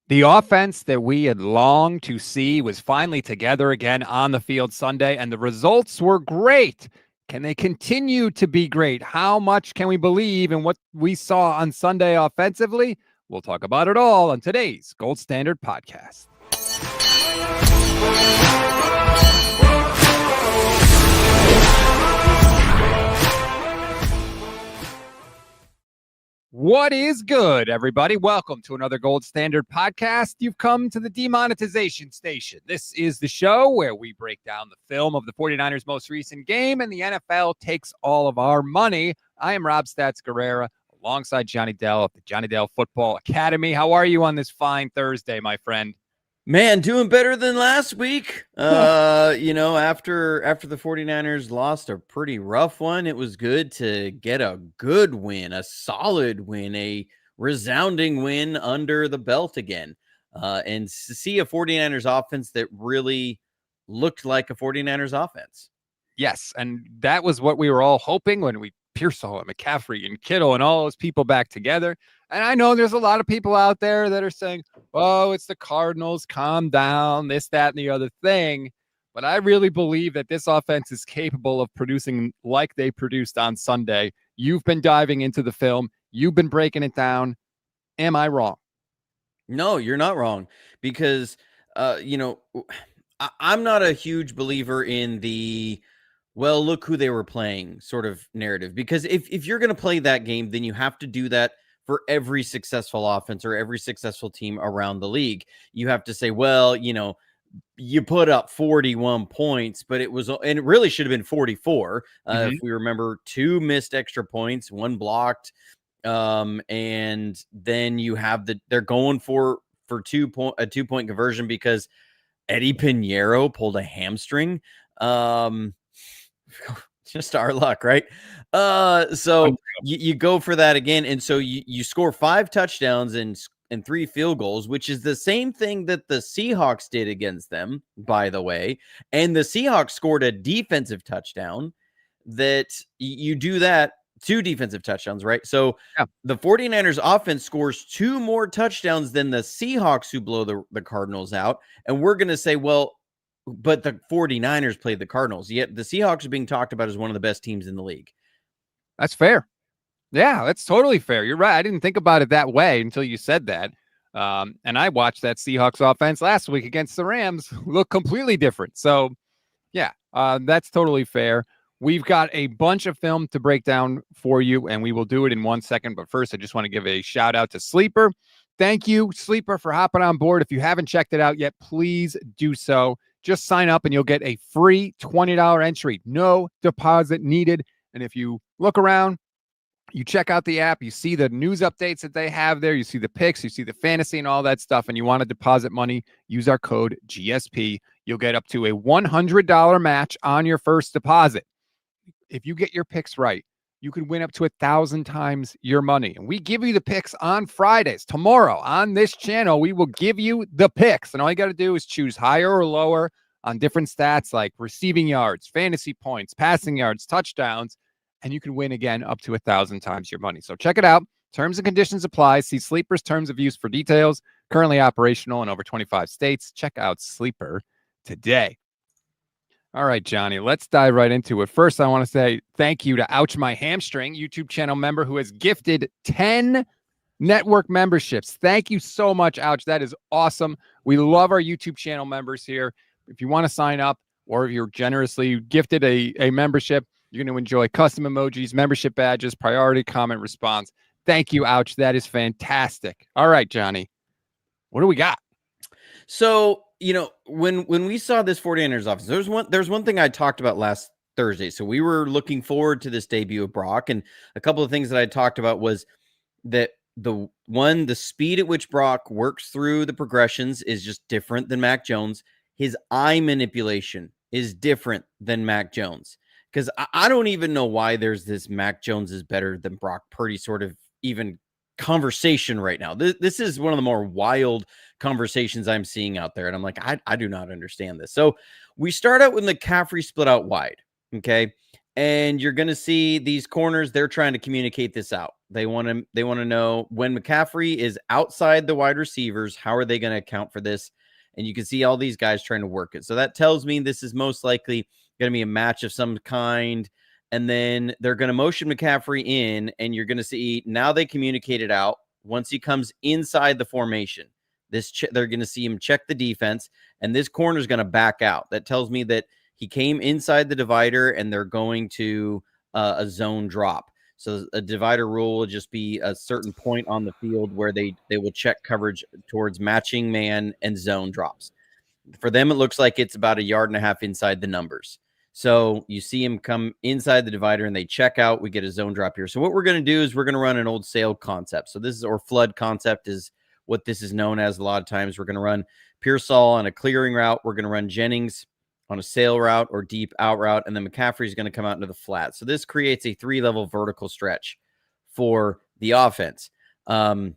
The offense that we had longed to see was finally together again on the field Sunday, and the results were great. Can they continue to be great? How much can we believe in what we saw on Sunday offensively? We'll talk about it all on today's Gold Standard Podcast. What is good, everybody? Welcome to another Gold Standard Podcast. You've come to the demonetization station. This is the show where we break down the film of the 49ers' most recent game, and the NFL takes all of our money. I am Rob Stats Guerrera, alongside Johnny Dell of the Johnny Dell Football Academy. How are you on this fine Thursday, my friend? Man, doing better than last week. After the 49ers lost a pretty rough one, it was good to get a good win, a solid win, a resounding win under the belt again. And to see a 49ers offense that really looked like a 49ers offense. Yes, and that was what we were all hoping when we Pearsall and McCaffrey and Kittle and all those people back together. And I know there's a lot of people out there that are saying, oh, it's the Cardinals, calm down, this, that, and the other thing. But I really believe that this offense is capable of producing like they produced on Sunday. You've been diving into the film. You've been breaking it down. Am I wrong? No, you're not wrong, because, I'm not a huge believer in the, well, look who they were playing sort of narrative, because if you're going to play that game, then you have to do that for every successful offense or every successful team around the league. You have to say, well, you put up 41 points, but it really should have been 44. If we remember, 2 missed extra points, 1 blocked. And then you have they're going for a 2-point conversion because Eddie Pinheiro pulled a hamstring. Just our luck, right? So you go for that again, and so you score 5 touchdowns and 3 field goals, which is the same thing that the Seahawks did against them, by the way. And the Seahawks scored a defensive touchdown. That you do that, 2 defensive touchdowns, right? So the 49ers offense scores 2 more touchdowns than the Seahawks, who blow the Cardinals out. And we're going to say, well, but the 49ers played the Cardinals. Yet the Seahawks are being talked about as one of the best teams in the league. That's fair. Yeah, that's totally fair. You're right. I didn't think about it that way until you said that. And I watched that Seahawks offense last week against the Rams look completely different. So, yeah, that's totally fair. We've got a bunch of film to break down for you, and we will do it in 1 second. But first, I just want to give a shout out to Sleeper. Thank you, Sleeper, for hopping on board. If you haven't checked it out yet, please do so. Just sign up and you'll get a free $20 entry. No deposit needed. And if you look around, you check out the app, you see the news updates that they have there, you see the picks, you see the fantasy and all that stuff, and you want to deposit money, use our code GSP. You'll get up to a $100 match on your first deposit. If you get your picks right, you could win up to 1,000 times your money. And we give you the picks on Fridays. Tomorrow on this channel, we will give you the picks. And all you got to do is choose higher or lower on different stats like receiving yards, fantasy points, passing yards, touchdowns, and you can win again up to 1,000 times your money. So check it out. Terms and conditions apply. See Sleeper's terms of use for details. Currently operational in over 25 states. Check out Sleeper today. All right, Johnny, let's dive right into it. First, I want to say thank you to Ouch My Hamstring, YouTube channel member who has gifted 10 network memberships. Thank you so much, Ouch. That is awesome. We love our YouTube channel members here. If you want to sign up, or if you're generously gifted a membership, you're going to enjoy custom emojis, membership badges, priority comment response. Thank you, Ouch. That is fantastic. All right, Johnny, what do we got? So, when we saw this 49ers offense, there's one thing I talked about last Thursday. So we were looking forward to this debut of Brock, and a couple of things that I talked about was that the speed at which Brock works through the progressions is just different than Mac Jones. His eye manipulation is different than Mac Jones, because I don't even know why there's this Mac Jones is better than Brock Purdy sort of even conversation right now. This is one of the more wild conversations I'm seeing out there. And I'm like, I do not understand this. So we start out with McCaffrey split out wide. Okay. And you're going to see these corners, they're trying to communicate this out. They want to know when McCaffrey is outside the wide receivers, how are they going to account for this? And you can see all these guys trying to work it. So that tells me this is most likely going to be a match of some kind. And then they're going to motion McCaffrey in, and you're going to see now they communicate it out. Once he comes inside the formation, they're going to see him check the defense, and this corner is going to back out. That tells me that he came inside the divider, and they're going to a zone drop. So a divider rule will just be a certain point on the field where they will check coverage towards matching man and zone drops. For them, it looks like it's about 1.5 yards inside the numbers. So you see him come inside the divider and they check out. We get a zone drop here. So what we're going to do is we're going to run an old sail concept. So this is, or flood concept is what this is known as a lot of times. We're going to run Pearsall on a clearing route. We're going to run Jennings on a sail route or deep out route, and then McCaffrey is going to come out into the flat. So this creates a 3-level vertical stretch for the offense. We're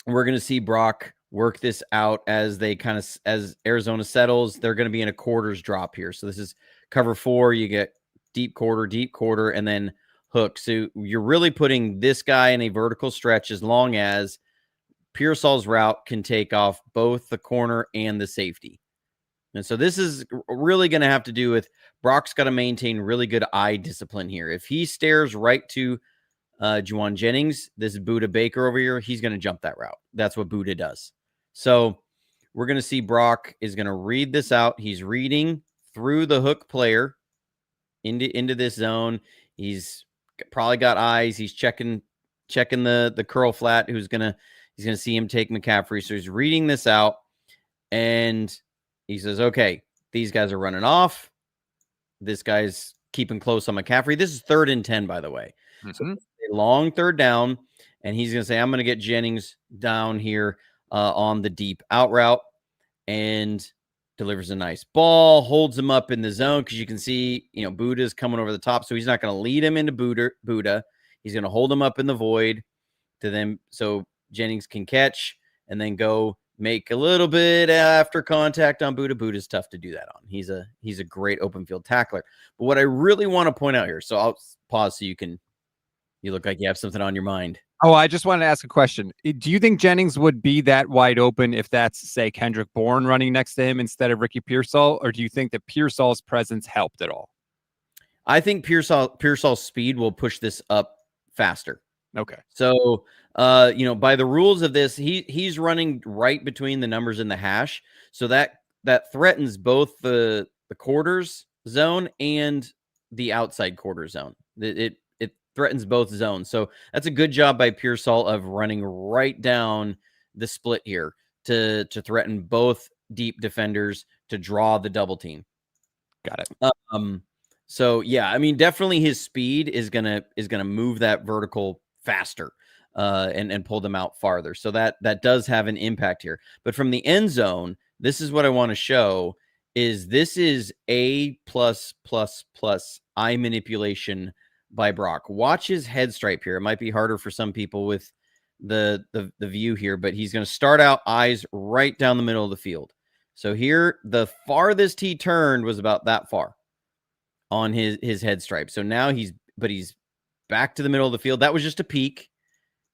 going to see Brock work this out as as Arizona settles. They're going to be in a quarters drop here. So this is cover 4. You get deep quarter, and then hook. So you're really putting this guy in a vertical stretch as long as Pearsall's route can take off both the corner and the safety. And so this is really going to have to do with Brock's got to maintain really good eye discipline here. If he stares right to Juwan Jennings, this is Buda Baker over here, he's going to jump that route. That's what Buda does. So we're going to see Brock is going to read this out. He's reading through the hook player into this zone. He's probably got eyes. He's checking the curl flat. He's going to see him take McCaffrey. So he's reading this out, and he says, okay, these guys are running off. This guy's keeping close on McCaffrey. This is 3rd and 10, by the way. Mm-hmm. So a long 3rd down, and he's going to say, I'm going to get Jennings down here on the deep out route, and delivers a nice ball, holds him up in the zone because you can see, Buda's coming over the top, so he's not going to lead him into Buda. He's going to hold him up in the void to them so Jennings can catch and then go make a little bit after contact on Buda. Buda's tough to do that on. He's a great open field tackler. But what I really want to point out here, so I'll pause so you look like you have something on your mind. Oh, I just wanted to ask a question. Do you think Jennings would be that wide open if that's, say, Kendrick Bourne running next to him instead of Ricky Pearsall? Or do you think that Pearsall's presence helped at all? I think Pearsall's speed will push this up faster. Okay. So, by the rules of this, he's running right between the numbers and the hash. So that threatens both the quarters zone and the outside quarter zone. It threatens both zones. So that's a good job by Pearsall of running right down the split here to threaten both deep defenders to draw the double team. Got it. So yeah, I mean, definitely his speed is gonna move that vertical faster and pull them out farther. So that does have an impact here. But from the end zone, this is what I want to show this is A+++ eye manipulation by Brock. Watch his head stripe here. It might be harder for some people with the view here, but he's going to start out eyes right down the middle of the field. So here, the farthest he turned was about that far on his head stripe. So now he's back to the middle of the field. That was just a peek.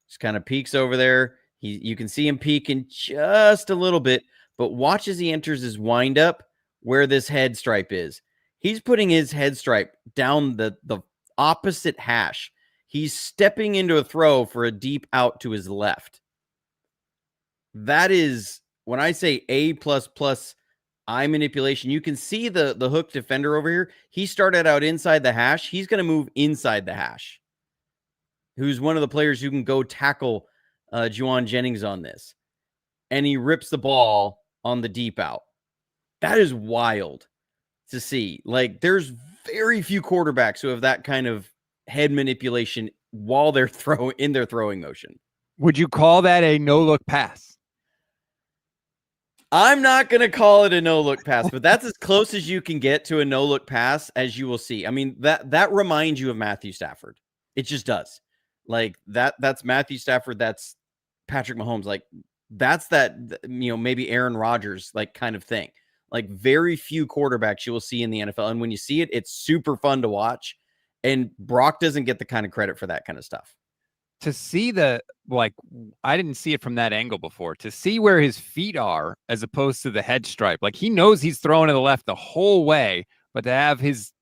Just kind of peeks over there. You can see him peeking just a little bit, but watch as he enters his windup where this head stripe is. He's putting his head stripe down the opposite hash. He's stepping into a throw for a deep out to his left. That is, when I say A++ eye manipulation, you can see the hook defender over here. He started out inside the hash. He's going to move inside the hash. Who's one of the players who can go tackle Juwan Jennings on this. And he rips the ball on the deep out. That is wild to see. Like, there's very few quarterbacks who have that kind of head manipulation while they're in their throwing motion. Would you call that a no-look pass? I'm not going to call it a no-look pass, but that's as close as you can get to a no-look pass, as you will see. I mean, that reminds you of Matthew Stafford. It just does. Like, that's Matthew Stafford. That's Patrick Mahomes. Like, that's that, maybe Aaron Rodgers, like, kind of thing. Like, very few quarterbacks you will see in the NFL. And when you see it, it's super fun to watch. And Brock doesn't get the kind of credit for that kind of stuff. to see I didn't see it from that angle before. To see where his feet are as opposed to the head stripe, like he knows he's throwing to the left the whole way, but to have his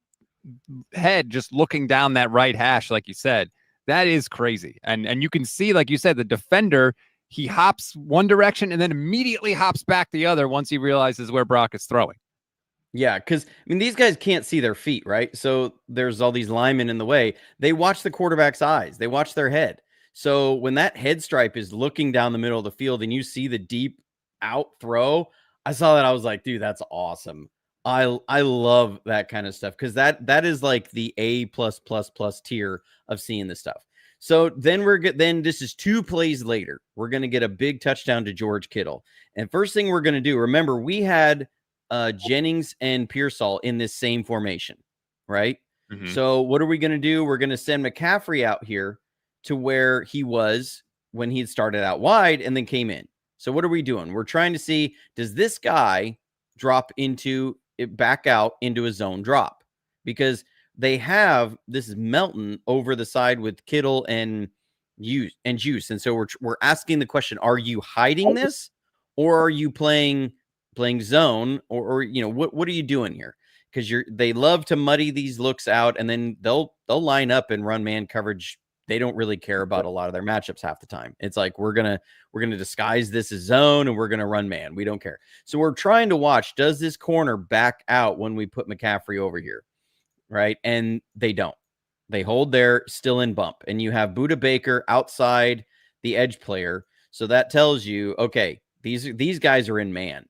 head just looking down that right hash, like you said, that is crazy. And you can see, like you said, the defender, he hops one direction and then immediately hops back the other once he realizes where Brock is throwing. Yeah, because these guys can't see their feet, right? So there's all these linemen in the way. They watch the quarterback's eyes, they watch their head. So when that head stripe is looking down the middle of the field and you see the deep out throw, I saw that. I was like, dude, that's awesome. I love that kind of stuff because that is like the A plus tier of seeing this stuff. So then then this is 2 plays later. We're gonna get a big touchdown to George Kittle. And first thing we're gonna do, remember, we had Jennings and Pearsall in this same formation, right? Mm-hmm. So what are we going to do? We're going to send McCaffrey out here to where he was when he started out wide and then came in. So what are we doing? We're trying to see, does this guy back out into a zone drop? Because they have this Melton over the side with Kittle and Juice. And so we're asking the question, are you hiding this or are you playing zone or what are you doing here? Because they love to muddy these looks out and then they'll line up and run man coverage. They don't really care about a lot of their matchups half the time. It's like we're gonna disguise this as zone and we're gonna run man. We don't care. So we're trying to watch, does this corner back out when we put McCaffrey over here, right? And they don't. They hold there still in bump, and you have Budda Baker outside the edge player. So that tells you, okay, these guys are in man.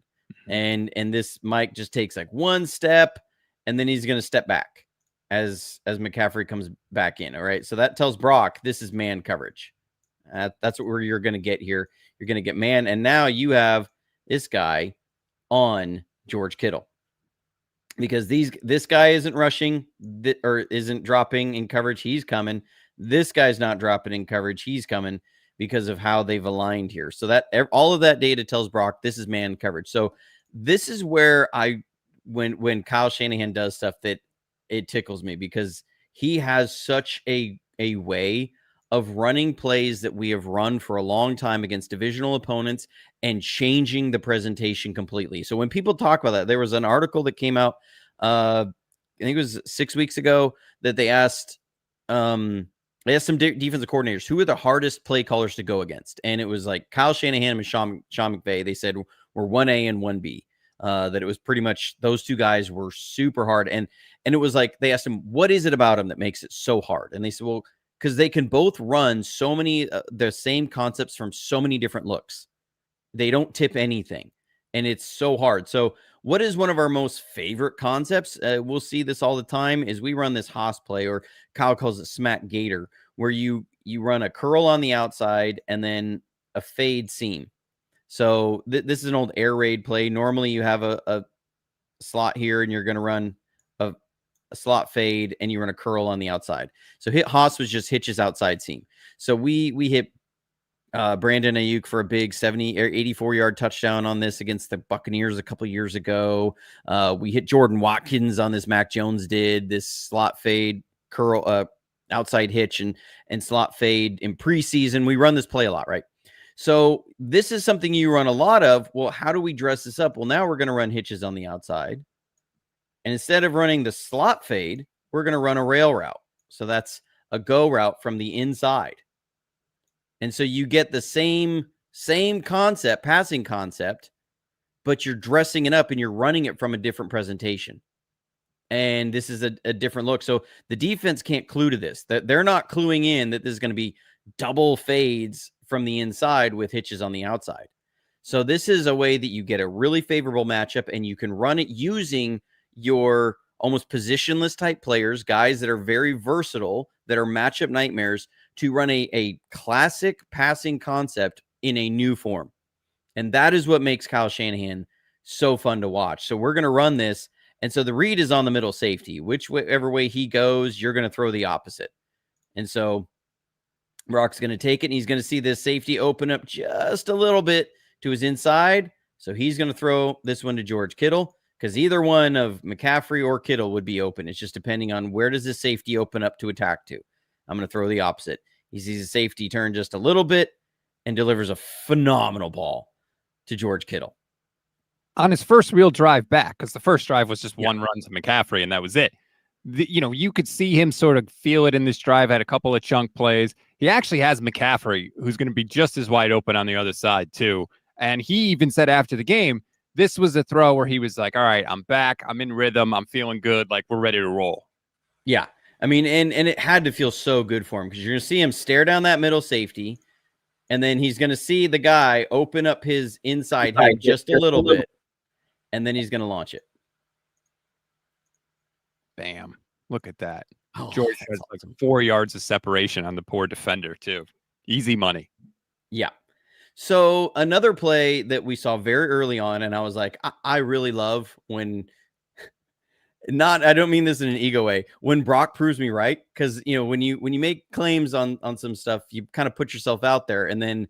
And this Mike just takes like one step and then he's going to step back as McCaffrey comes back in. All right. So that tells Brock this is man coverage. That's what you're going to get here. You're going to get man. And now you have this guy on George Kittle because this guy isn't rushing or isn't dropping in coverage. He's coming. This guy's not dropping in coverage. He's coming because of how they've aligned here. So that all of that data tells Brock this is man coverage. So this is where when Kyle Shanahan does stuff that it tickles me because he has such a way of running plays that we have run for a long time against divisional opponents and changing the presentation completely. So when people talk about that, there was an article that came out, I think it was 6 weeks ago, that they asked some defensive coordinators, who are the hardest play callers to go against? And it was like Kyle Shanahan and Sean McVay. They said were 1A and 1B. That it was pretty much those two guys were super hard. And it was like, they asked him, what is it about him that makes it so hard? And they said, well, because they can both run so many, the same concepts from so many different looks. They don't tip anything. And it's so hard. So what is one of our most favorite concepts? We'll see this all the time is we run this Haas play, or Kyle calls it smack gator, where you run a curl on the outside and then a fade seam. So this is an old air raid play. Normally you have a slot here and you're going to run a slot fade and you run a curl on the outside. So Haas was just hitches outside seam. So we hit Brandon Ayuk for a big 70 or 84-yard touchdown on this against the Buccaneers a couple years ago. We hit Jordan Watkins on this. Mac Jones did this slot fade curl, outside hitch and slot fade in preseason. We run this play a lot, right? So this is something you run a lot of. Well, how do we dress this up? Well, now we're going to run hitches on the outside. And instead of running the slot fade, we're going to run a rail route. So that's a go route from the inside. And so you get the same concept, passing concept, but you're dressing it up and you're running it from a different presentation. And this is a different look. So the defense can't clue to this. They're not cluing in that this is going to be double fades from the inside with hitches on the outside. So this is a way that you get a really favorable matchup and you can run it using your almost positionless type players, guys that are very versatile, that are matchup nightmares, to run a classic passing concept in a new form. And that is what makes Kyle Shanahan so fun to watch. So we're going to run this. And so the read is on the middle safety. Whichever way he goes, you're going to throw the opposite. And so Brock's going to take it, and he's going to see this safety open up just a little bit to his inside. So he's going to throw this one to George Kittle, because either one of McCaffrey or Kittle would be open. It's just depending on where does this safety open up to attack to. I'm going to throw the opposite. He sees a safety turn just a little bit and delivers a phenomenal ball to George Kittle. On his first real drive back, because the first drive was just one Yeah. run to McCaffrey, and that was it. You could see him sort of feel it in this drive, had a couple of chunk plays. He actually has McCaffrey, who's going to be just as wide open on the other side, too. And he even said after the game, this was a throw where he was like, all right, I'm back. I'm in rhythm. I'm feeling good. Like, we're ready to roll. Yeah. I mean, and it had to feel so good for him because you're going to see him stare down that middle safety, and then he's going to see the guy open up his inside hip just a little bit, and then he's going to launch it. Bam. Look at that. Oh, George has awesome. like 4 yards of separation on the poor defender, too. Easy money. Yeah. So another play that we saw very early on, and I was like, I really love when I don't mean this in an ego way, when Brock proves me right. Because when you make claims on some stuff, you kind of put yourself out there. And then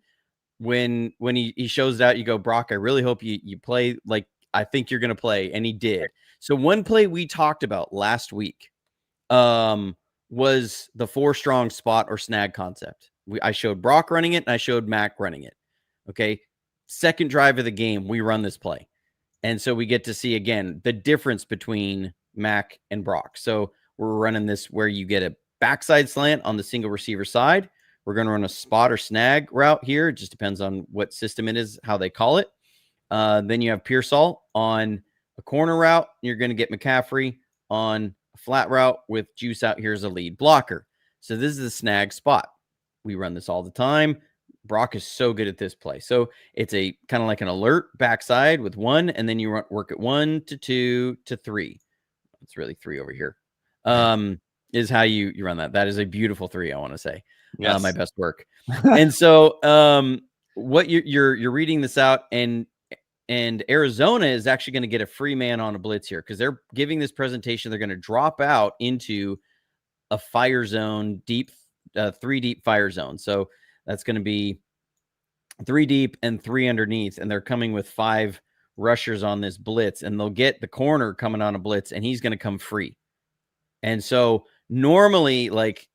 when he shows it out, you go, Brock, I really hope you play like I think you're gonna play. And he did. So one play we talked about last week was the 4-strong spot or snag concept. I showed Brock running it and I showed Mac running it. Okay. Second drive of the game, we run this play. And so we get to see again the difference between Mac and Brock. So we're running this where you get a backside slant on the single receiver side. We're going to run a spot or snag route here. It just depends on what system it is, how they call it. Then you have Pearsall on a corner route. You're going to get McCaffrey on a flat route with Juice out here as a lead blocker. So this is the snag spot. We run this all the time. Brock is so good at this play. So it's a kind of like an alert backside with 1, and then you work at 1 to 2 to 3. It's really 3 over here. Is how you run that. That is a beautiful 3, I want to say. Yes. My best work. And so what you're reading this out, and Arizona is actually going to get a free man on a blitz here because they're giving this presentation. They're going to drop out into a fire zone, deep 3 deep fire zone. So that's going to be 3 deep and 3 underneath. And they're coming with 5 rushers on this blitz, and they'll get the corner coming on a blitz, and he's going to come free. And so normally, like,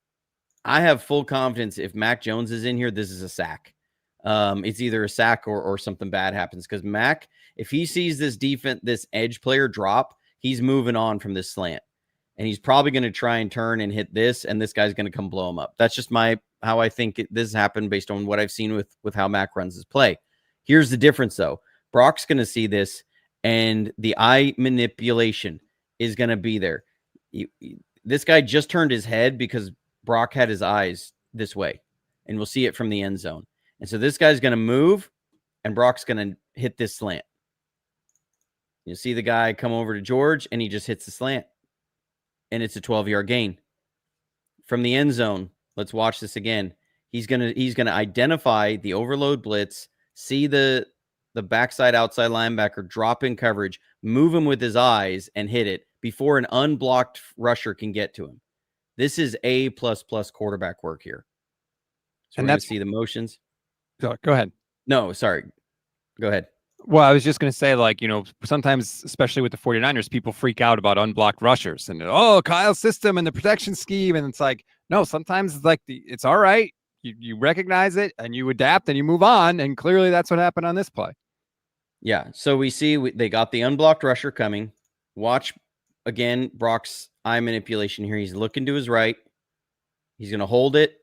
I have full confidence if Mac Jones is in here, this is a sack. It's either a sack or something bad happens because Mac, if he sees this edge player drop, he's moving on from this slant. And he's probably going to try and turn and hit this, and this guy's going to come blow him up. That's just how I think this happened based on what I've seen with how Mac runs his play. Here's the difference, though. Brock's going to see this, and the eye manipulation is going to be there. This guy just turned his head because Brock had his eyes this way, and we'll see it from the end zone. And so this guy's going to move, and Brock's going to hit this slant. You see the guy come over to George, and he just hits the slant. And it's a 12-yard gain. From the end zone, let's watch this again. He's gonna identify the overload blitz, see the backside outside linebacker drop in coverage, move him with his eyes, and hit it before an unblocked rusher can get to him. This is A++ quarterback work here. So we're going to see the motions. Go ahead. No, sorry. Go ahead. Well, I was just going to say, like, sometimes, especially with the 49ers, people freak out about unblocked rushers and, Kyle's system and the protection scheme. And it's like, no, sometimes it's like it's all right. You recognize it and you adapt and you move on. And clearly that's what happened on this play. Yeah. So we see they got the unblocked rusher coming. Watch again, Brock's eye manipulation here. He's looking to his right. He's going to hold it.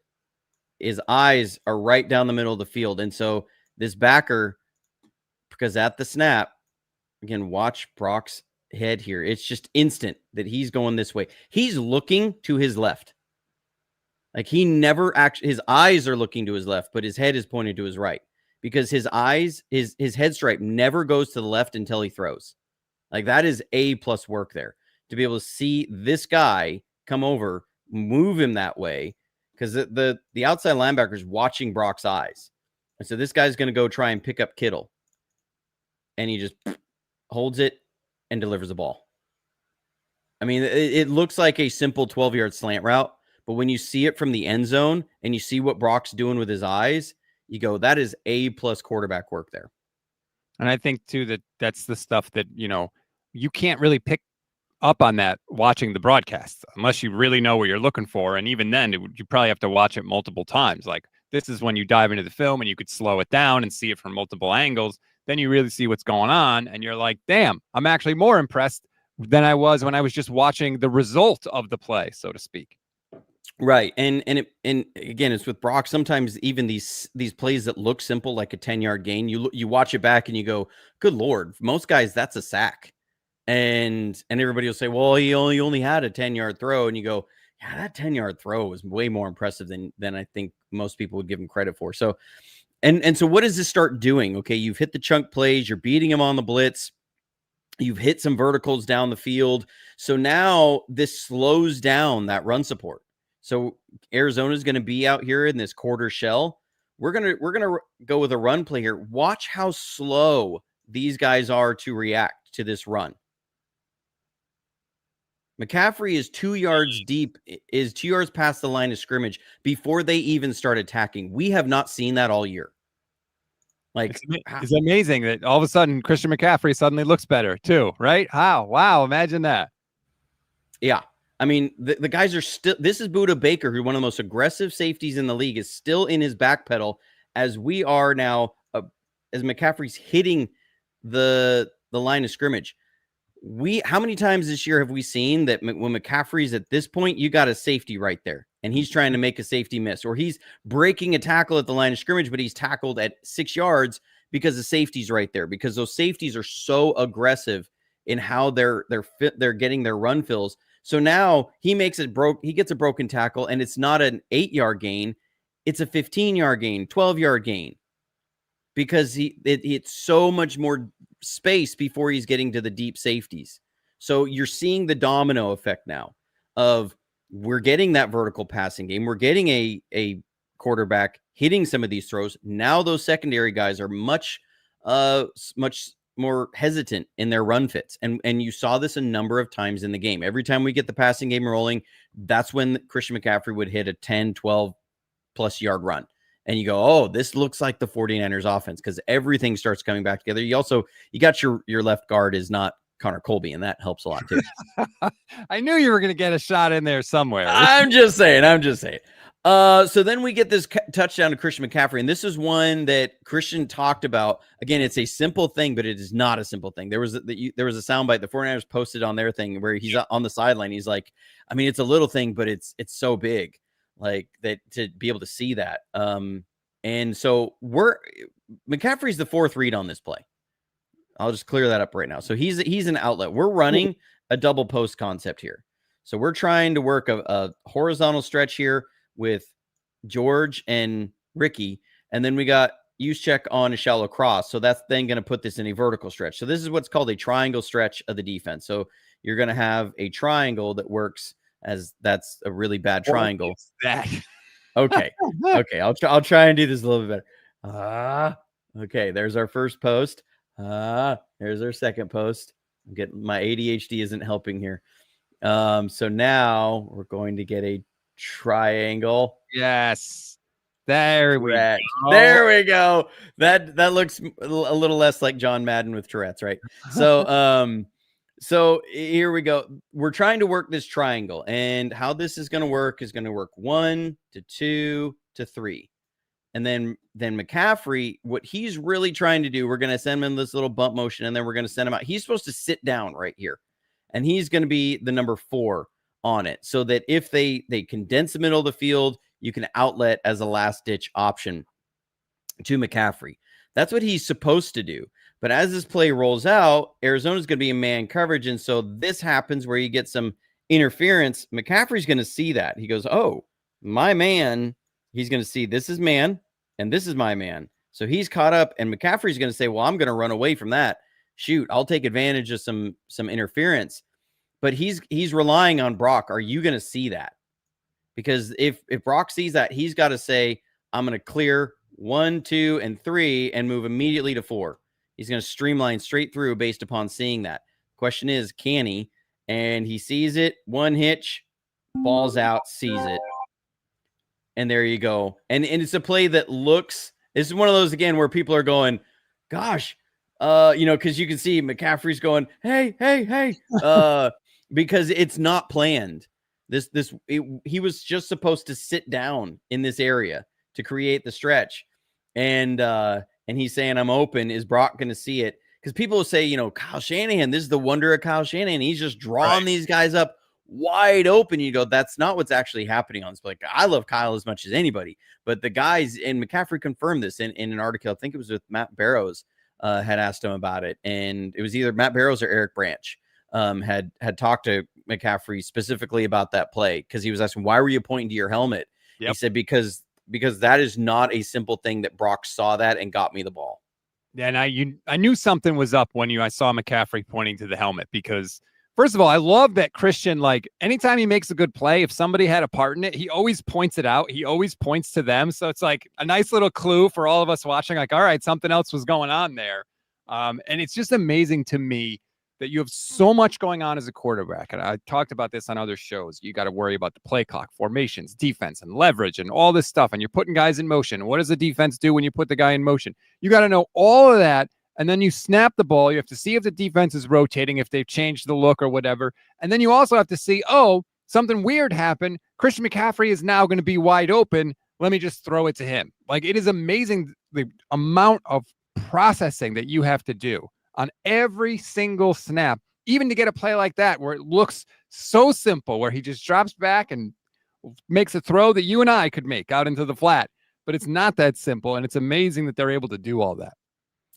His eyes are right down the middle of the field. And so this backer, because at the snap, again, watch Brock's head here. It's just instant that he's going this way. He's looking to his left. Like he never actually, his eyes are looking to his left, but his head is pointed to his right because his eyes, his head stripe never goes to the left until he throws. Like that is A+ work there to be able to see this guy come over, move him that way because the outside linebacker is watching Brock's eyes. And so this guy's going to go try and pick up Kittle. And he just holds it and delivers the ball. I mean, it looks like a simple 12-yard slant route, but when you see it from the end zone and you see what Brock's doing with his eyes, you go, that is A+ quarterback work there. And I think, too, that's the stuff that, you can't really pick up on that watching the broadcast unless you really know what you're looking for. And even then, you probably have to watch it multiple times. Like this is when you dive into the film and you could slow it down and see it from multiple angles. Then you really see what's going on. And you're like, damn, I'm actually more impressed than I was when I was just watching the result of the play, so to speak. Right. And again, it's with Brock. Sometimes even these plays that look simple, like a 10-yard gain, you watch it back and you go, good Lord, most guys, that's a sack. And everybody will say, well, he only had a 10-yard throw. And you go, yeah, that 10-yard throw was way more impressive than I think most people would give him credit for. So, and so what does this start doing? Okay. You've hit the chunk plays, you're beating him on the blitz. You've hit some verticals down the field. So now this slows down that run support. So Arizona is going to be out here in this quarter shell. We're going to go with a run play here. Watch how slow these guys are to react to this run. McCaffrey is 2 yards deep, is 2 yards past the line of scrimmage before they even start attacking. We have not seen that all year. Like, it's amazing that all of a sudden Christian McCaffrey suddenly looks better too, right? How? Wow, imagine that. Yeah. I mean, the guys are still, this is Budda Baker, who one of the most aggressive safeties in the league, is still in his back pedal as we are now, as McCaffrey's hitting the line of scrimmage. How many times this year have we seen that when McCaffrey's at this point, you got a safety right there and he's trying to make a safety miss, or he's breaking a tackle at the line of scrimmage, but he's tackled at 6 yards because the safety's right there, because those safeties are so aggressive in how they're getting their run fills. So now he gets a broken tackle, and it's not an 8-yard gain. It's a 15-yard gain, 12-yard gain, because it's so much more space before he's getting to the deep safeties. So you're seeing the domino effect now of we're getting that vertical passing game. We're getting a quarterback hitting some of these throws. Now those secondary guys are much more hesitant in their run fits. And you saw this a number of times in the game. Every time we get the passing game rolling, that's when Christian McCaffrey would hit a 10, 12 plus yard run. And you go, oh, this looks like the 49ers offense, because everything starts coming back together. You got your left guard is not Connor Colby, and that helps a lot too. I knew you were going to get a shot in there somewhere. I'm just saying. So then we get this touchdown to Christian McCaffrey, and this is one that Christian talked about. Again, it's a simple thing, but it is not a simple thing. There was a soundbite the 49ers posted on their thing where he's on the sideline. He's like, I mean, it's a little thing, but it's so big, like that, to be able to see that. And so McCaffrey's the fourth read on this play. I'll just clear that up right now. So he's an outlet. We're running a double post concept here. So we're trying to work a horizontal stretch here with George and Ricky. And then we got Juszczyk on a shallow cross. So that's then going to put this in a vertical stretch. So this is what's called a triangle stretch of the defense. So you're going to have a triangle that works as that's a really bad triangle. Okay. Okay. I'll try and do this a little bit better. Okay. There's our first post. There's our second post. I'm getting, my ADHD isn't helping here. So now we're going to get a triangle. Yes. There we go. There we go. That looks a little less like John Madden with Tourette's, right? So, so here we go. We're trying to work this triangle, and how this is going to work 1 to 2 to 3. And then McCaffrey, what he's really trying to do, we're going to send him in this little bump motion, and then we're going to send him out. He's supposed to sit down right here, and he's going to be the number 4 on it, so that if they condense the middle of the field, you can outlet as a last-ditch option to McCaffrey. That's what he's supposed to do. But as this play rolls out, Arizona's going to be in man coverage, and so this happens where you get some interference. McCaffrey's going to see that. He goes, oh, my man. He's going to see this is man, and this is my man. So he's caught up, and McCaffrey's going to say, well, I'm going to run away from that. Shoot, I'll take advantage of some interference. But he's relying on Brock. Are you going to see that? Because if Brock sees that, he's got to say, I'm going to clear 1, 2, and 3 and move immediately to 4. He's going to streamline straight through based upon seeing that. Question is, can he? And he sees it, one hitch, balls out, sees it. And there you go. And it's a play that looks, this is one of those, again, where people are going, gosh, because you can see McCaffrey's going, hey. because it's not planned. He was just supposed to sit down in this area to create the stretch, and he's saying I'm open. Is Brock going to see it? Because people will say, Kyle Shanahan, this is the wonder of Kyle Shanahan. He's just drawing these guys up wide open. You go, that's not what's actually happening on this. Like, I love Kyle as much as anybody, but the guys, and McCaffrey confirmed this in an article. I think it was with Matt Barrows, had asked him about it, and it was either Matt Barrows or Eric Branch had talked to McCaffrey specifically about that play, because he was asking, why were you pointing to your helmet? Yep. He said, because that is not a simple thing, that Brock saw that and got me the ball. Yeah, and I knew something was up when I saw McCaffrey pointing to the helmet, because first of all, I love that Christian, like, anytime he makes a good play, if somebody had a part in it, he always points it out. He always points to them. So it's like a nice little clue for all of us watching, like, all right, something else was going on there. And it's just amazing to me that you have so much going on as a quarterback. And I talked about this on other shows. You got to worry about the play clock, formations, defense, and leverage, and all this stuff. And you're putting guys in motion. What does the defense do when you put the guy in motion? You got to know all of that. And then you snap the ball. You have to see if the defense is rotating, if they've changed the look or whatever. And then you also have to see, something weird happened. Christian McCaffrey is now going to be wide open. Let me just throw it to him. Like, it is amazing the amount of processing that you have to do on every single snap, even to get a play like that, where it looks so simple, where he just drops back and makes a throw that you and I could make out into the flat. But it's not that simple. And it's amazing that they're able to do all that.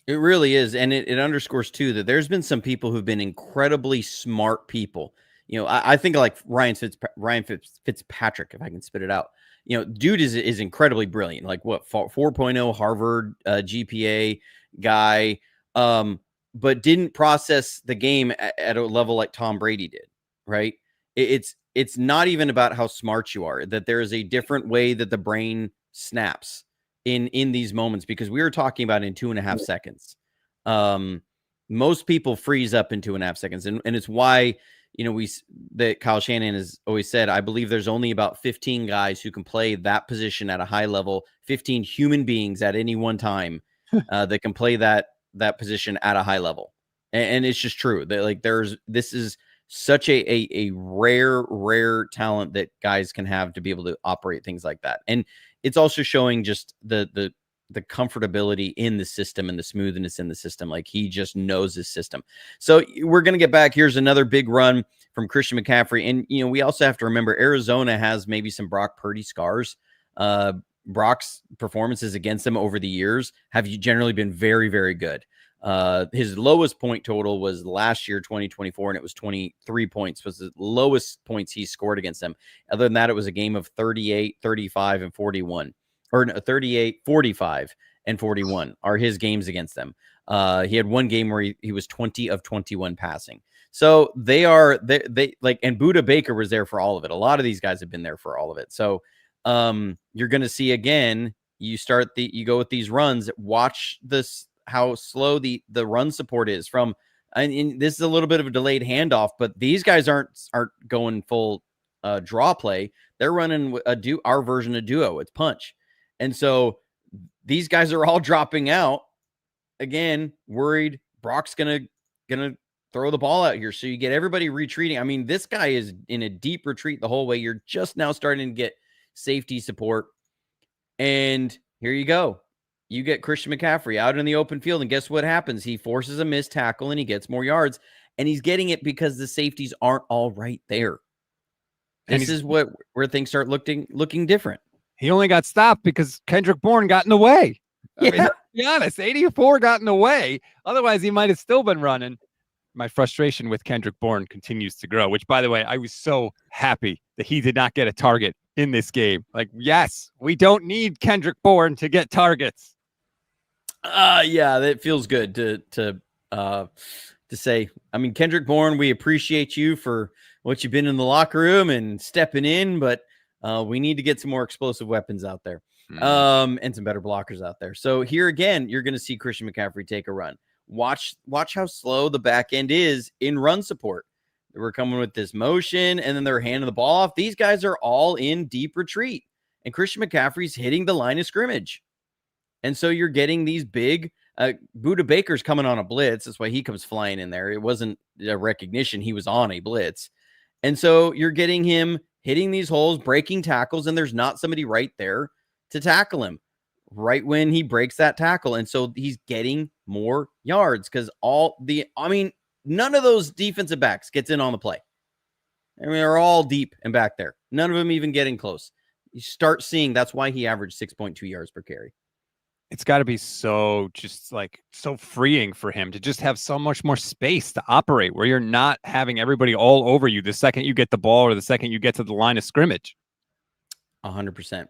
It really is. And it underscores, too, that there's been some people who've been incredibly smart people. I think like Ryan Fitzpatrick, if I can spit it out. Dude is incredibly brilliant. Like, what, 4.0 Harvard GPA guy, but didn't process the game at a level like Tom Brady did, right? It's not even about how smart you are, that there is a different way that the brain snaps in these moments, because we were talking about in 2.5 seconds. Most people freeze up in 2.5 seconds. And it's why, that Kyle Shanahan has always said, I believe there's only about 15 guys who can play that position at a high level, 15 human beings at any one time that can play that position at a high level. And it's just true that, like, this is such a rare talent that guys can have to be able to operate things like that. And it's also showing just the comfortability in the system and the smoothness in the system. Like, he just knows his system. So we're going to get back. Here's another big run from Christian McCaffrey. And, we also have to remember Arizona has maybe some Brock Purdy scars. Brock's performances against them over the years have generally been very, very good. His lowest point total was last year, 2024, and it was 23 points was the lowest points he scored against them. Other than that, it was a game of 38, 35, and 41, or no, 38, 45, and 41 are his games against them. He had one game where he was 20 of 21 passing. So they like, and Buda Baker was there for all of it. A lot of these guys have been there for all of it. So you're going to see, again, you go with these runs, watch this, how slow the run support is from, and this is a little bit of a delayed handoff, but these guys aren't going full draw play. They're running our version of duo. It's punch. And so these guys are all dropping out, again, worried Brock's going to throw the ball out here. So you get everybody retreating. I mean, this guy is in a deep retreat the whole way. You're just now starting to get safety support. And here you go. You get Christian McCaffrey out in the open field, and guess what happens? He forces a missed tackle and he gets more yards, and he's getting it because the safeties aren't all right there. This is where things start looking different. He only got stopped because Kendrick Bourne got in the way. Yeah. I mean, to be honest, 84 got in the way. Otherwise, he might have still been running. My frustration with Kendrick Bourne continues to grow, which, by the way, I was so happy that he did not get a target in this game. Like, yes, we don't need Kendrick Bourne to get targets. Yeah, that feels good to say. I mean, Kendrick Bourne, we appreciate you for what you've been in the locker room and stepping in, but we need to get some more explosive weapons out there, and some better blockers out there. So here again, you're going to see Christian McCaffrey take a run. Watch how slow the back end is in run support. We're coming with this motion, and then they're handing the ball off. These guys are all in deep retreat, and Christian McCaffrey's hitting the line of scrimmage. And so you're getting these big, Buda Baker's coming on a blitz. That's why he comes flying in there. It wasn't a recognition. He was on a blitz. And so you're getting him hitting these holes, breaking tackles, and there's not somebody right there to tackle him right when he breaks that tackle. And so he's getting more yards because none of those defensive backs gets in on the play. I mean, they're all deep and back there. None of them even getting close. You start seeing that's why he averaged 6.2 yards per carry. It's got to be so freeing for him to just have so much more space to operate where you're not having everybody all over you the second you get the ball or the second you get to the line of scrimmage. 100%.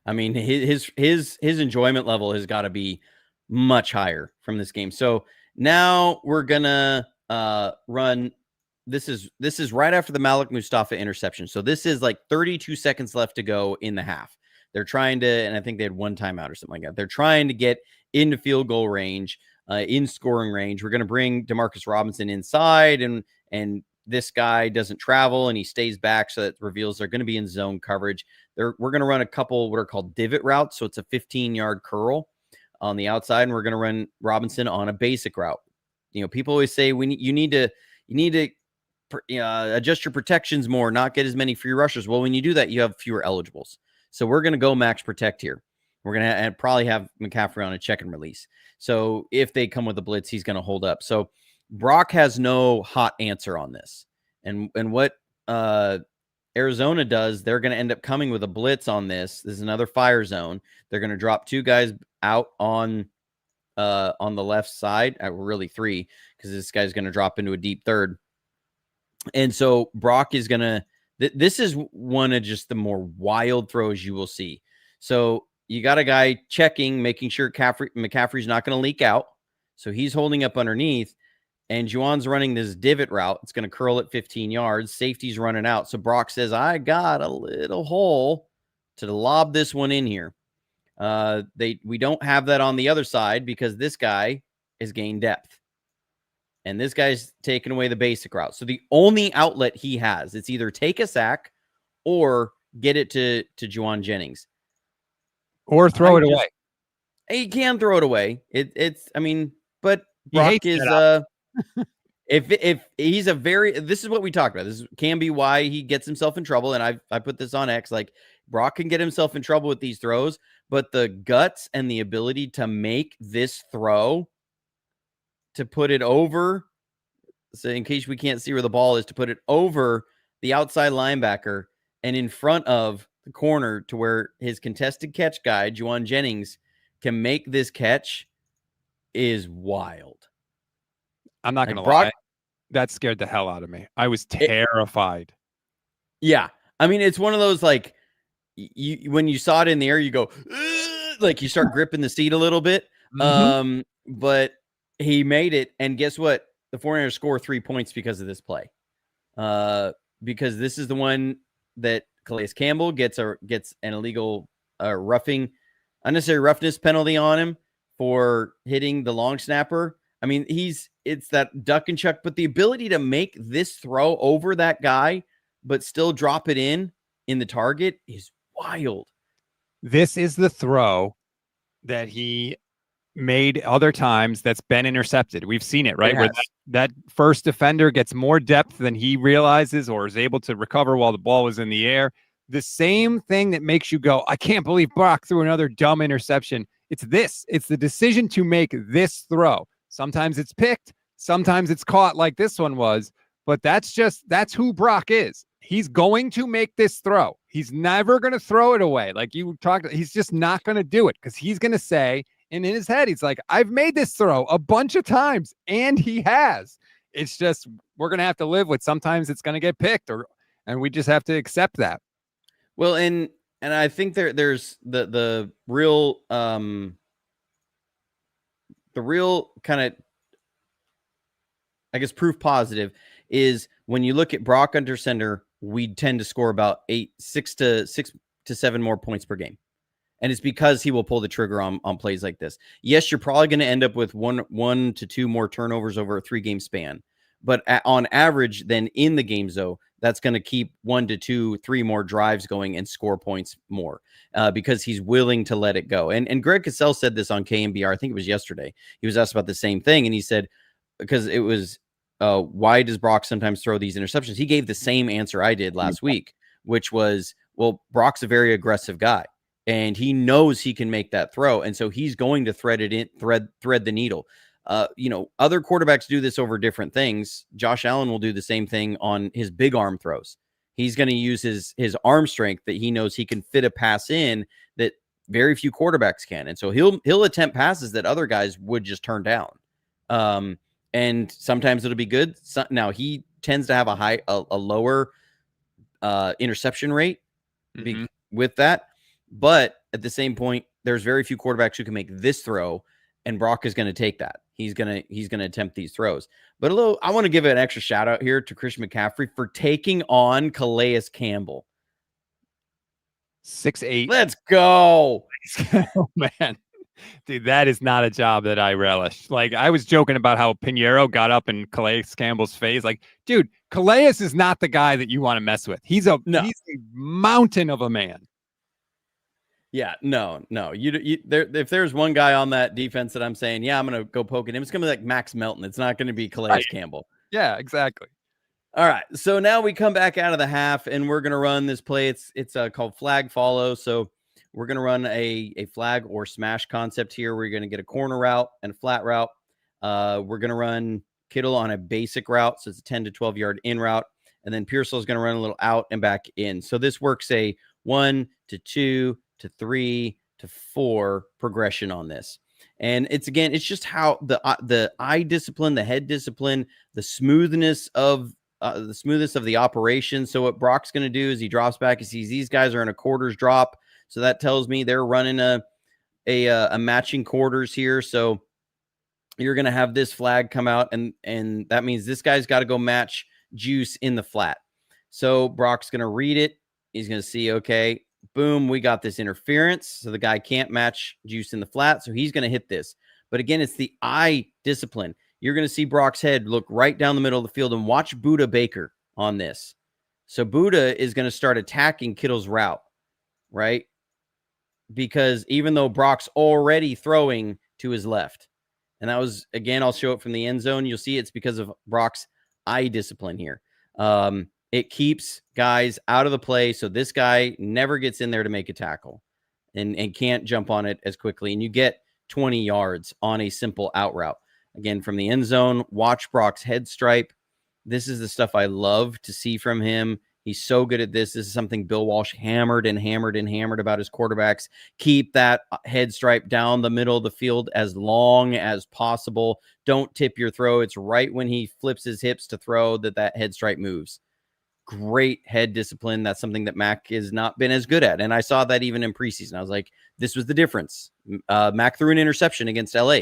I mean, his enjoyment level has got to be much higher from this game. So now we're gonna run. This is right after the Malik Mustafa interception. So this is like 32 seconds left to go in the half. They're trying to, and I think they had one timeout or something like that. They're trying to get into field goal range, in scoring range. We're going to bring Demarcus Robinson inside, and this guy doesn't travel and he stays back, so that reveals they're going to be in zone coverage. We're going to run a couple what are called divot routes, so it's a 15-yard curl on the outside, and we're going to run Robinson on a basic route. People always say you need to adjust your protections more, not get as many free rushers. Well, when you do that, you have fewer eligibles. So we're going to go max protect here. We're going to probably have McCaffrey on a check and release. So if they come with a blitz, he's going to hold up. So Brock has no hot answer on this. And what Arizona does, they're going to end up coming with a blitz on this. This is another fire zone. They're going to drop two guys out on the left side. Really three, because this guy's going to drop into a deep third. And so Brock is going to, this is one of just the more wild throws you will see. So you got a guy checking, making sure McCaffrey's not going to leak out. So he's holding up underneath, and Juwan's running this divot route. It's going to curl at 15 yards. Safety's running out. So Brock says, I got a little hole to lob this one in here. We don't have that on the other side because this guy has gained depth. And this guy's taking away the basic route. So the only outlet he has, it's either take a sack or get it to Juwan Jennings. Or throw it away. He can throw it away. But Brock is if he's this is what we talked about. This can be why he gets himself in trouble. And I put this on X, like Brock can get himself in trouble with these throws, but the guts and the ability to make this throw, to put it over, so in case we can't see where the ball is, to put it over the outside linebacker and in front of the corner to where his contested catch guy, Juwan Jennings, can make this catch is wild. I'm not going to lie. That scared the hell out of me. I was terrified. Yeah. I mean, it's one of those, like, when you saw it in the air, you go, like you start gripping the seat a little bit. Mm-hmm. But he made it, and guess what? The 49ers score 3 points because of this play. Because this is the one that Calais Campbell gets an illegal unnecessary roughness penalty on him for hitting the long snapper. I mean, it's that duck and chuck, but the ability to make this throw over that guy, but still drop it in the target is wild. This is the throw that he made other times that's been intercepted. We've seen it, right? Where that first defender gets more depth than he realizes or is able to recover while the ball was in the air. The same thing that makes you go, I can't believe Brock threw another dumb interception. It's the decision to make this throw. Sometimes it's picked, sometimes it's caught like this one was, but that's who Brock is. He's going to make this throw. He's never going to throw it away. Like you talked, he's just not going to do it because he's going to say, and in his head, he's like, I've made this throw a bunch of times, and he has. It's just, we're going to have to live with sometimes it's going to get picked, and we just have to accept that. Well, and I think there's the real kind of, I guess, proof positive is when you look at Brock under center, we tend to score about 6 to 7 more points per game. And it's because he will pull the trigger on plays like this. Yes, you're probably going to end up with one to two more turnovers over a 3-game span. But on average, then in the games, though, that's going to keep 1 to 2, 3 more drives going and score points more because he's willing to let it go. And Greg Cassell said this on KMBR. I think it was yesterday. He was asked about the same thing. And he said, because it was why does Brock sometimes throw these interceptions? He gave the same answer I did last week, which was, well, Brock's a very aggressive guy and he knows he can make that throw. And so he's going to thread the needle. Other quarterbacks do this over different things. Josh Allen will do the same thing on his big arm throws. He's going to use his arm strength that he knows he can fit a pass in that very few quarterbacks can. And so he'll attempt passes that other guys would just turn down. And sometimes it'll be good. Now he tends to have a lower interception rate with that. But at the same point, there's very few quarterbacks who can make this throw, and Brock is going to take that. He's going to attempt these throws. But I want to give an extra shout out here to Christian McCaffrey for taking on Calais Campbell. 6'8". Let's go. Oh, man. Dude, that is not a job that I relish. Like, I was joking about how Pinheiro got up in Calais Campbell's face. Like, dude, Calais is not the guy that you want to mess with. He's a mountain of a man. Yeah, no. If there's one guy on that defense that I'm saying, yeah, I'm going to go poke at him, it's going to be like Max Melton. It's not going to be Calais Campbell. Yeah, exactly. All right, so now we come back out of the half, and we're going to run this play. It's called flag follow. So we're going to run a flag or smash concept here. We're going to get a corner route and a flat route. We're going to run Kittle on a basic route, so it's a 10 to 12 yard in route, and then Pearsall is going to run a little out and back in. So this works a 1 to 2 to 3 to 4 progression on this. And it's just how the eye discipline, the head discipline, the smoothness of the operation. So what Brock's going to do is he drops back. He sees these guys are in a quarters drop. So that tells me they're running a matching quarters here. So you're going to have this flag come out, and that means this guy's got to go match Juice in the flat. So Brock's going to read it. He's going to see, okay, boom, we got this interference. So the guy can't match Juice in the flat. So he's going to hit this. But again, it's the eye discipline. You're going to see Brock's head look right down the middle of the field and watch Buddha Baker on this. So Buddha is going to start attacking Kittle's route, right? Because even though Brock's already throwing to his left, and that was, again, I'll show it from the end zone. You'll see it's because of Brock's eye discipline here. It keeps guys out of the play. So this guy never gets in there to make a tackle and can't jump on it as quickly. And you get 20 yards on a simple out route. Again, from the end zone, watch Brock's head stripe. This is the stuff I love to see from him. He's so good at this. This is something Bill Walsh hammered about his quarterbacks. Keep that head stripe down the middle of the field as long as possible. Don't tip your throw. It's right when he flips his hips to throw that head stripe moves. Great head discipline. That's something that Mac has not been as good at. And I saw that even in preseason. I was like, this was the difference. Mac threw an interception against LA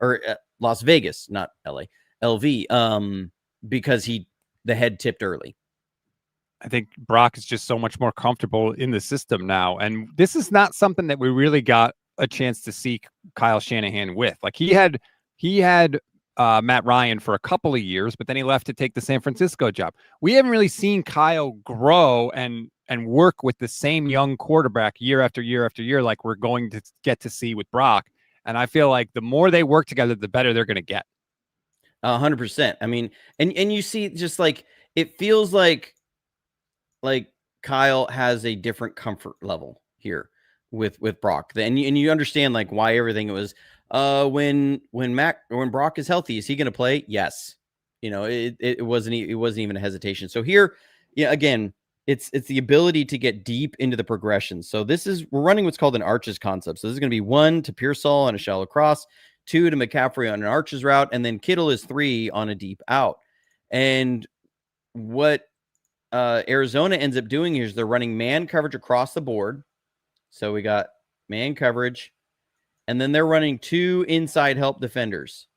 or Las Vegas, not LA, LV, because the head tipped early. I think Brock is just so much more comfortable in the system now. And this is not something that we really got a chance to see Kyle Shanahan with. Like he had Matt Ryan for a couple of years, but then he left to take the San Francisco job. We haven't really seen Kyle grow and work with the same young quarterback year after year after year, like we're going to get to see with Brock. And I feel like the more they work together, the better they're going to get. 100%. I mean, and you see just like, it feels like Kyle has a different comfort level here with Brock. And you understand like why everything was when Brock is healthy, is he going to play? Yes. It wasn't even a hesitation. So here, yeah, again, it's the ability to get deep into the progression. So we're running what's called an arches concept. So this is going to be 1 to Pearsall on a shallow cross, 2 to McCaffrey on an arches route, and then Kittle is 3 on a deep out. And what Arizona ends up doing here is they're running man coverage across the board. So we got man coverage, and then they're running 2 inside help defenders.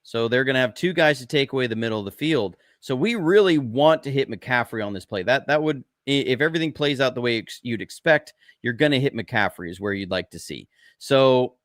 So they're going to have 2 guys to take away the middle of the field. So we really want to hit McCaffrey on this play. That would, if everything plays out the way you'd expect, you're going to hit McCaffrey is where you'd like to see. So,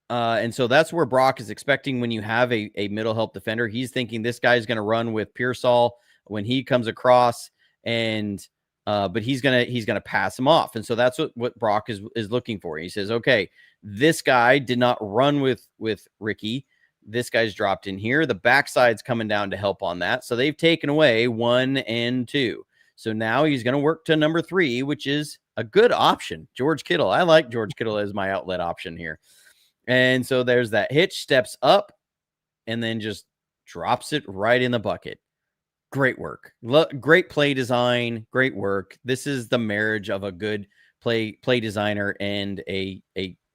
and so that's where Brock is expecting when you have a middle help defender. He's thinking this guy is going to run with Pearsall when he comes across, and but he's gonna pass him off. And so that's what Brock is looking for. He says, okay, this guy did not run with Ricky. This guy's dropped in here. The backside's coming down to help on that. So they've taken away 1 and 2. So now he's going to work to number 3, which is a good option. George Kittle. I like George Kittle as my outlet option here. And so there's that hitch, steps up, and then just drops it right in the bucket. Great work. Great play design. Great work. This is the marriage of a good play designer and an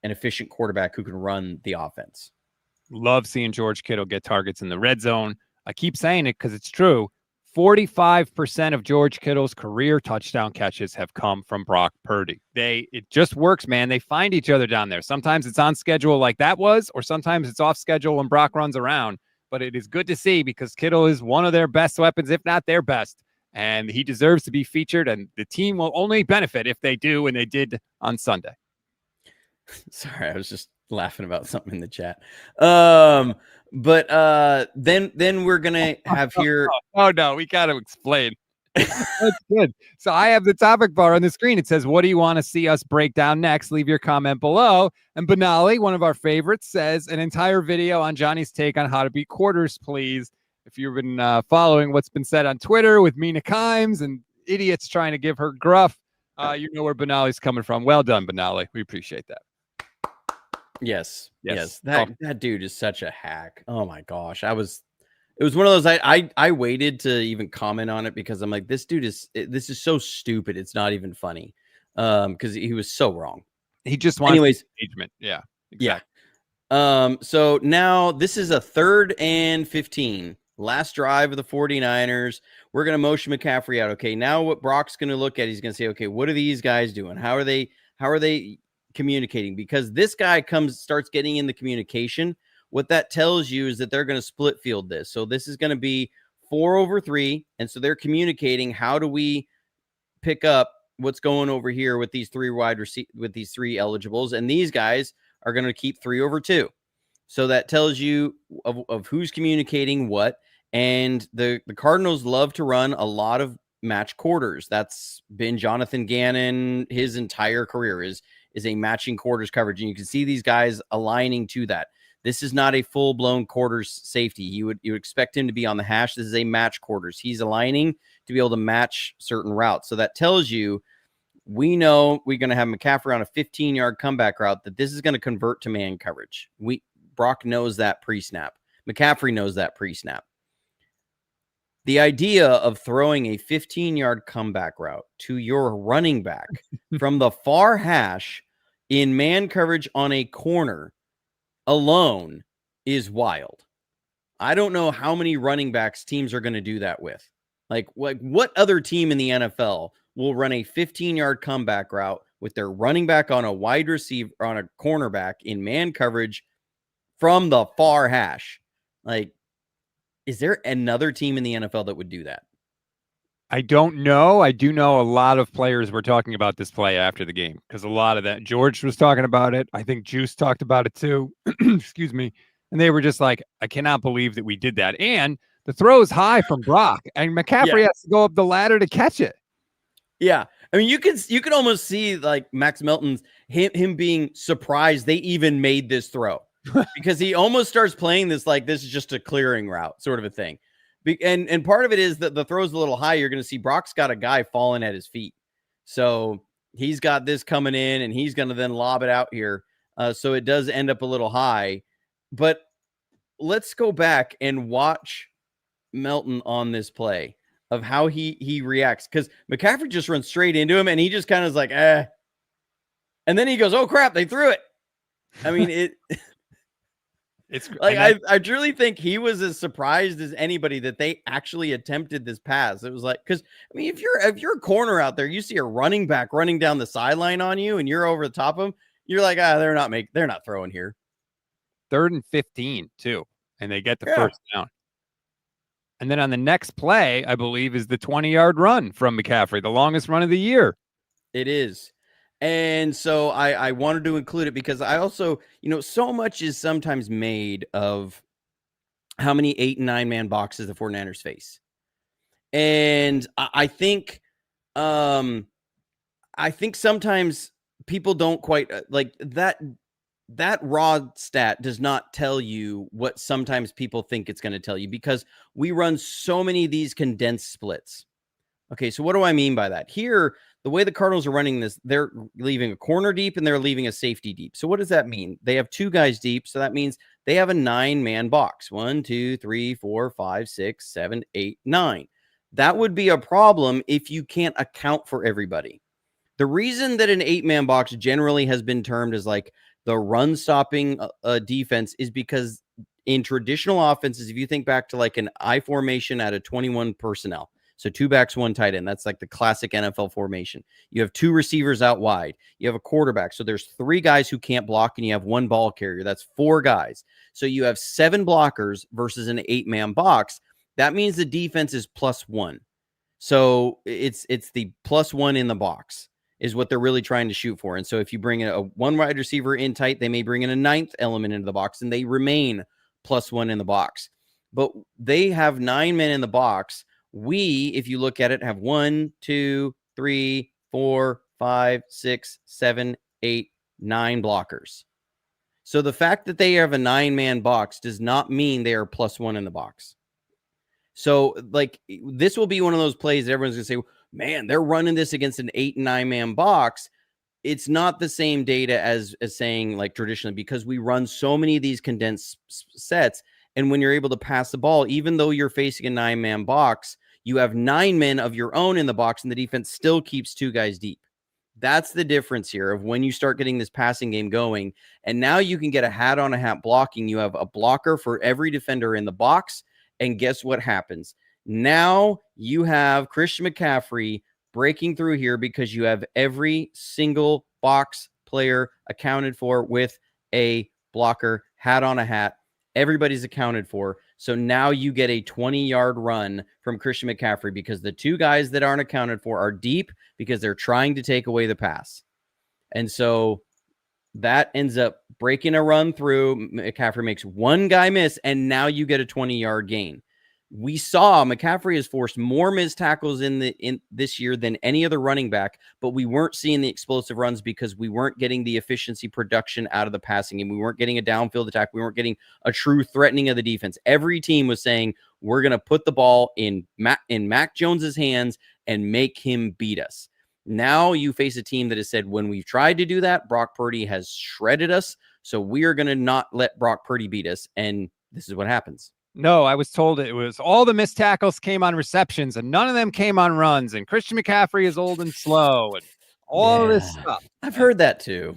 efficient quarterback who can run the offense. Love seeing George Kittle get targets in the red zone. I keep saying it because it's true. 45% of George Kittle's career touchdown catches have come from Brock Purdy. It just works, man. They find each other down there. Sometimes it's on schedule like that was, or sometimes it's off schedule when Brock runs around. But it is good to see because Kittle is one of their best weapons, if not their best. And he deserves to be featured, and the team will only benefit if they do, and they did on Sunday. Sorry, I was just laughing about something in the chat. But then we're gonna have here. Oh no, we got to explain. That's good. So I have the topic bar on the screen. It says, "What do you want to see us break down next?" Leave your comment below. And Benali, one of our favorites, says an entire video on Johnny's take on how to beat quarters, please. If you've been following what's been said on Twitter with Mina Kimes and idiots trying to give her gruff, you know where Benali's coming from. Well done, Benali. We appreciate that. Yes. That dude is such a hack. Oh my gosh. It was one of those, I waited to even comment on it because I'm like, this is so stupid. It's not even funny. Because he was so wrong. He just wants engagement. Yeah. Exactly. Yeah. So now this is a 3rd and 15. Last drive of the 49ers. We're going to motion McCaffrey out. Okay. Now what Brock's going to look at, he's going to say, okay, what are these guys doing? How are they communicating? Because this guy starts getting in the communication. What that tells you is that they're going to split field this. So this is going to be 4/3. And so they're communicating, how do we pick up what's going over here with these 3 with these 3 eligibles? And these guys are going to keep 3/2. So that tells you of who's communicating what. And the Cardinals love to run a lot of match quarters. That's been Jonathan Gannon, his entire career is a matching quarters coverage. And you can see these guys aligning to that. This is not a full-blown quarters safety. You would expect him to be on the hash. This is a match quarters. He's aligning to be able to match certain routes. So that tells you, we know we're going to have McCaffrey on a 15-yard comeback route, that this is going to convert to man coverage. Brock knows that pre-snap. McCaffrey knows that pre-snap. The idea of throwing a 15-yard comeback route to your running back from the far hash in man coverage on a corner alone is wild. I don't know how many running backs teams are going to do that with. Like what other team in the NFL will run a 15-yard comeback route with their running back on a wide receiver, on a cornerback in man coverage from the far hash? Like, is there another team in the NFL that would do that? I don't know. I do know a lot of players were talking about this play after the game because a lot of that, George was talking about it. I think Juice talked about it too. Excuse me. And they were just like, I cannot believe that we did that. And the throw is high from Brock, and McCaffrey has to go up the ladder to catch it. Yeah. I mean, you can almost see like Max Melton's him being surprised they even made this throw because he almost starts playing this like this is just a clearing route sort of a thing. And part of it is that the throw's a little high. You're going to see Brock's got a guy falling at his feet. So he's got this coming in and he's going to then lob it out here. So it does end up a little high. But let's go back and watch Melton on this play of how he reacts. Because McCaffrey just runs straight into him and he just kind of is like, eh. And then he goes, oh, crap, they threw it. I mean, it's like I truly think he was as surprised as anybody that they actually attempted this pass. It was like, because I mean, if you're a corner out there, you see a running back running down the sideline on you, and you're over the top of them, you're like, they're not throwing here. 3rd and 15 too, and they get the first down. And then on the next play, I believe, is the 20-yard run from McCaffrey, the longest run of the year. It is. And so I wanted to include it because I also, so much is sometimes made of how many 8 and 9 man boxes the 49ers face. And I think sometimes people don't quite like that. that raw stat does not tell you what sometimes people think it's going to tell you, because we run so many of these condensed splits. Okay, so what do I mean by that? Here, the way the Cardinals are running this, they're leaving a corner deep and they're leaving a safety deep. So what does that mean? They have 2 guys deep, so that means they have a 9-man box. 1, 2, 3, 4, 5, 6, 7, 8, 9. That would be a problem if you can't account for everybody. The reason that an 8-man box generally has been termed as like the run stopping defense is because in traditional offenses, if you think back to like an I formation at a 21 personnel, so 2 backs, 1 tight end, that's like the classic NFL formation. You have 2 receivers out wide. You have a quarterback. So there's 3 guys who can't block, and you have 1 ball carrier. That's 4 guys. So you have 7 blockers versus an 8-man box. That means the defense is +1. So it's the +1 in the box is what they're really trying to shoot for. And so if you bring in a 1 wide receiver in tight, they may bring in a 9th element into the box, and they remain +1 in the box. But they have 9 men in the box. We, if you look at it, have 1, 2, 3, 4, 5, 6, 7, 8, 9 blockers. So the fact that they have a 9-man box does not mean they are +1 in the box. So like this will be one of those plays that everyone's going to say, man, they're running this against an 8 and 9-man box. It's not the same data as saying like traditionally, because we run so many of these condensed sets. And when you're able to pass the ball, even though you're facing a 9-man box, you have 9 men of your own in the box, and the defense still keeps 2 guys deep. That's the difference here of when you start getting this passing game going. And now you can get a hat on a hat blocking. You have a blocker for every defender in the box. And guess what happens? Now you have Christian McCaffrey breaking through here because you have every single box player accounted for with a blocker, hat on a hat. Everybody's accounted for. So now you get a 20-yard run from Christian McCaffrey because the 2 guys that aren't accounted for are deep because they're trying to take away the pass. And so that ends up breaking a run through. McCaffrey makes 1 guy miss, and now you get a 20-yard gain. We saw McCaffrey has forced more missed tackles in this year than any other running back, but we weren't seeing the explosive runs because we weren't getting the efficiency production out of the passing game. We weren't getting a downfield attack. We weren't getting a true threatening of the defense. Every team was saying, we're going to put the ball in Mac Jones's hands and make him beat us. Now you face a team that has said, when we've tried to do that, Brock Purdy has shredded us. So we are going to not let Brock Purdy beat us. And this is what happens. No, I was told it was all the missed tackles came on receptions and none of them came on runs. And Christian McCaffrey is old and slow and all this stuff. I've heard that too.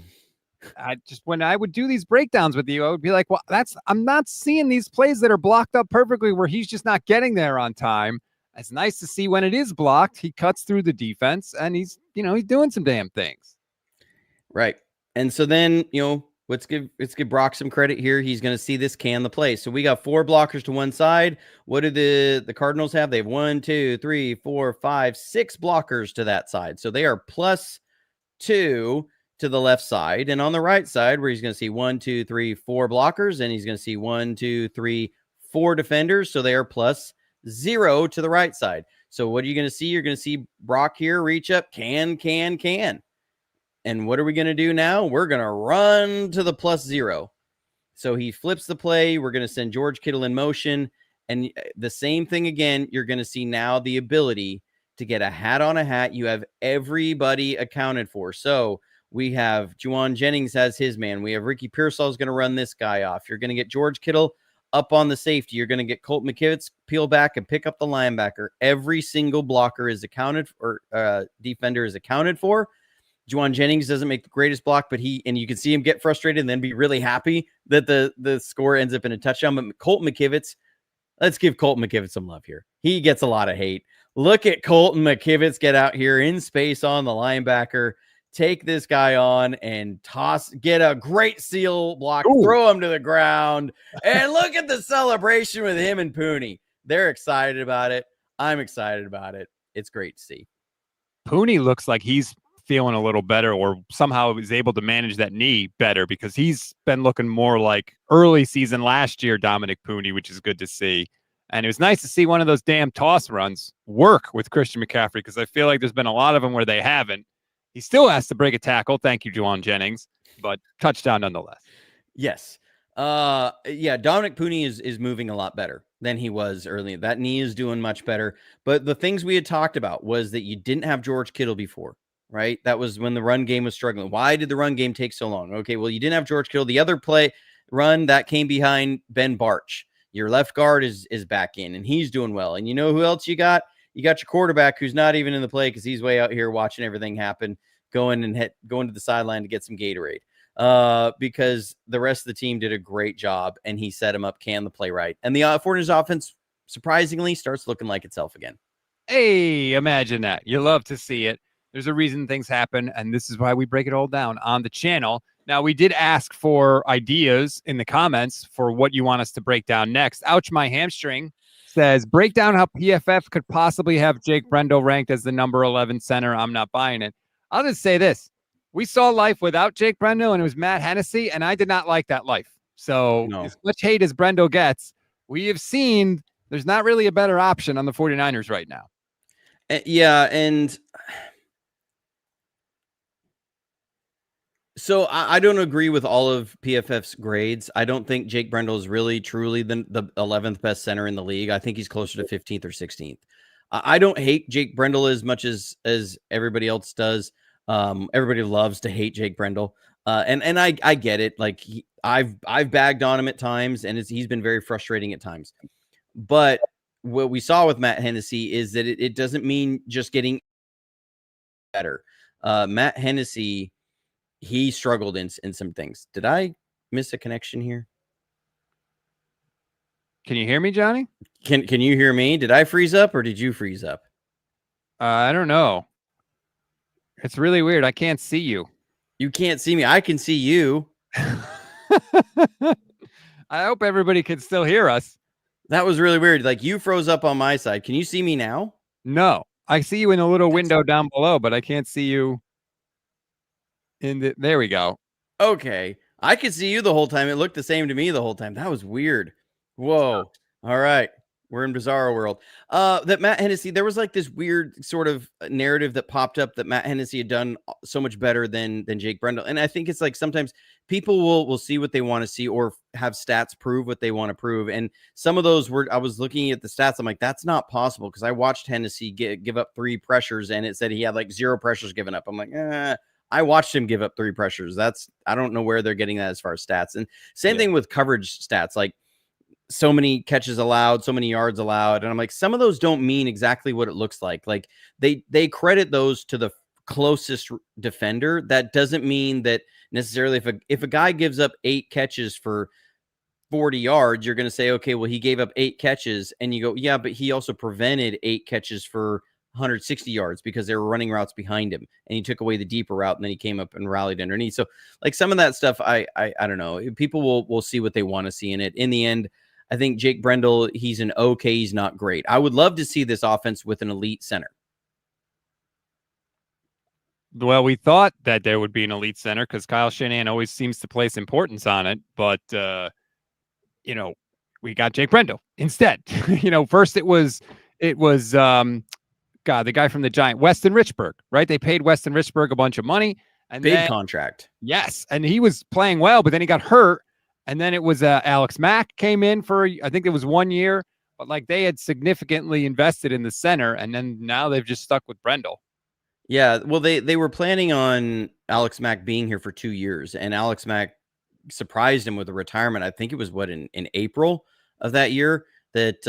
When I would do these breakdowns with you, I would be like, well, I'm not seeing these plays that are blocked up perfectly where he's just not getting there on time. It's nice to see when it is blocked, he cuts through the defense and he's doing some damn things. Right. And so then, let's give Brock some credit here. He's going to see this can the play. So we got 4 blockers to one side. What do the Cardinals have? They have 1, 2, 3, 4, 5, 6 blockers to that side. So they are +2 to the left side. And on the right side, where he's going to see 1, 2, 3, 4 blockers, and he's going to see 1, 2, 3, 4 defenders. So they are +0 to the right side. So what are you going to see? You're going to see Brock here reach up, can. And what are we going to do now? We're going to run to the +0. So he flips the play. We're going to send George Kittle in motion. And the same thing again, you're going to see now the ability to get a hat on a hat. You have everybody accounted for. So we have Juwan Jennings as his man. We have Ricky Pearsall is going to run this guy off. You're going to get George Kittle up on the safety. You're going to get Colt McKivitz peel back and pick up the linebacker. Every single blocker is accounted for, defender is accounted for. Juwan Jennings doesn't make the greatest block, but you can see him get frustrated and then be really happy that the score ends up in a touchdown. But Colt McKivitz, let's give Colton McKivitz some love here. He gets a lot of hate. Look at Colton McKivitz get out here in space on the linebacker, take this guy on and get a great seal block, throw him to the ground, and look at the celebration with him and Pooney. They're excited about it. I'm excited about it. It's great to see. Pooney looks like he's feeling a little better, or somehow is able to manage that knee better, because he's been looking more like early season last year Dominic Pooney, which is good to see. And it was nice to see one of those damn toss runs work with Christian McCaffrey, because I feel like there's been a lot of them where they haven't. He still has to break a tackle. Thank you, Juwan Jennings, but touchdown nonetheless. Yes. Dominic Pooney is moving a lot better than he was earlier. That knee is doing much better. But the things we had talked about was that you didn't have George Kittle before, right? That was when the run game was struggling. Why did the run game take so long? Okay, well, you didn't have George Kittle. The other run that came behind Ben Barch. Your left guard is back in, and he's doing well. And you know who else you got? You got your quarterback who's not even in the play because he's way out here watching everything happen, going to the sideline to get some Gatorade. Because the rest of the team did a great job and he set him up, can the play right. And the 49ers offense surprisingly starts looking like itself again. Hey, imagine that. You love to see it. There's a reason things happen, and this is why we break it all down on the channel. Now, we did ask for ideas in the comments for what you want us to break down next. Ouch, my hamstring says, break down how PFF could possibly have Jake Brendel ranked as the number 11 center. I'm not buying it. I'll just say this. We saw life without Jake Brendel, and it was Matt Hennessy, and I did not like that life. So as much hate as Brendel gets, we have seen there's not really a better option on the 49ers right now. Yeah, and so I don't agree with all of PFF's grades. I don't think Jake Brendel is really, truly the 11th best center in the league. I think he's closer to 15th or 16th. I don't hate Jake Brendel as much as everybody else does. Everybody loves to hate Jake Brendel. And I get it. Like I've bagged on him at times, and he's been very frustrating at times. But what we saw with Matt Hennessy is that it doesn't mean just getting better. Matt Hennessy, he struggled in some things. Did I miss a connection here? Can you hear me, Johnny? Can you hear me? Did I freeze up or did you freeze up? I don't know. It's really weird. I can't see you. You can't see me. I can see you. I hope everybody can still hear us. That was really weird. Like you froze up on my side. Can you see me now? No, I see you in a little window down below, but I can't see you there we go. Okay. I could see you the whole time. It looked the same to me the whole time. That was weird. Whoa. All right. We're in bizarro world. That Matt Hennessy, there was like this weird sort of narrative that popped up that Matt Hennessy had done so much better than Jake Brendel. And I think it's like sometimes people will see what they want to see or have stats prove what they want to prove. And some of those I was looking at the stats. I'm like, that's not possible because I watched Hennessy give up 3 pressures and it said he had like 0 pressures given up. I'm like, I watched him give up 3 pressures. I don't know where they're getting that as far as stats. And same thing with coverage stats, like so many catches allowed, so many yards allowed. And I'm like, some of those don't mean exactly what it looks like. Like they credit those to the closest defender. That doesn't mean that necessarily if a guy gives up 8 catches for 40 yards, you're going to say, okay, well, he gave up 8 catches. And you go, yeah, but he also prevented 8 catches for 160 yards because they were running routes behind him and he took away the deeper route and then he came up and rallied underneath. So like some of that stuff, I don't know. People will see what they want to see in it. In the end, I think Jake Brendel, he's he's not great. I would love to see this offense with an elite center. Well, we thought that there would be an elite center because Kyle Shanahan always seems to place importance on it. But, we got Jake Brendel instead. First it was the guy from the Giant, Weston Richburg, right? They paid Weston Richburg a bunch of money. And big contract. Yes. And he was playing well, but then he got hurt. And then it was Alex Mack came in for, I think it was 1 year, but like they had significantly invested in the center. And then now they've just stuck with Brendel. Yeah. Well, they were planning on Alex Mack being here for 2 years, and Alex Mack surprised him with a retirement. I think it was in April of that year that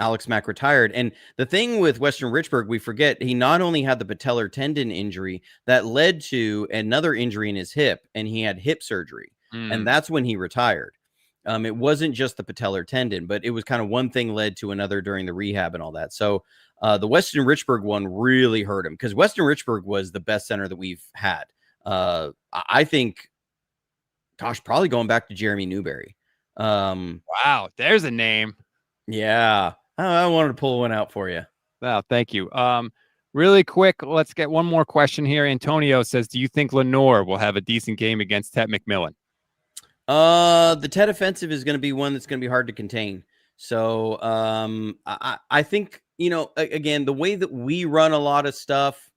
Alex Mack retired. And the thing with Weston Richburg, we forget he not only had the patellar tendon injury that led to another injury in his hip, and he had hip surgery. And that's when he retired. It wasn't just the patellar tendon, but it was kind of one thing led to another during the rehab and all that. So the Weston Richburg one really hurt him because Weston Richburg was the best center that we've had. I think, probably going back to Jeremy Newberry. Wow, there's a name. Yeah. I wanted to pull one out for you. Wow, thank you. Really quick, let's get one more question here. Antonio says, do you think Lenore will have a decent game against Ted McMillan? The Ted offensive is going to be one that's going to be hard to contain. So I think, again, the way that we run a lot of stuff,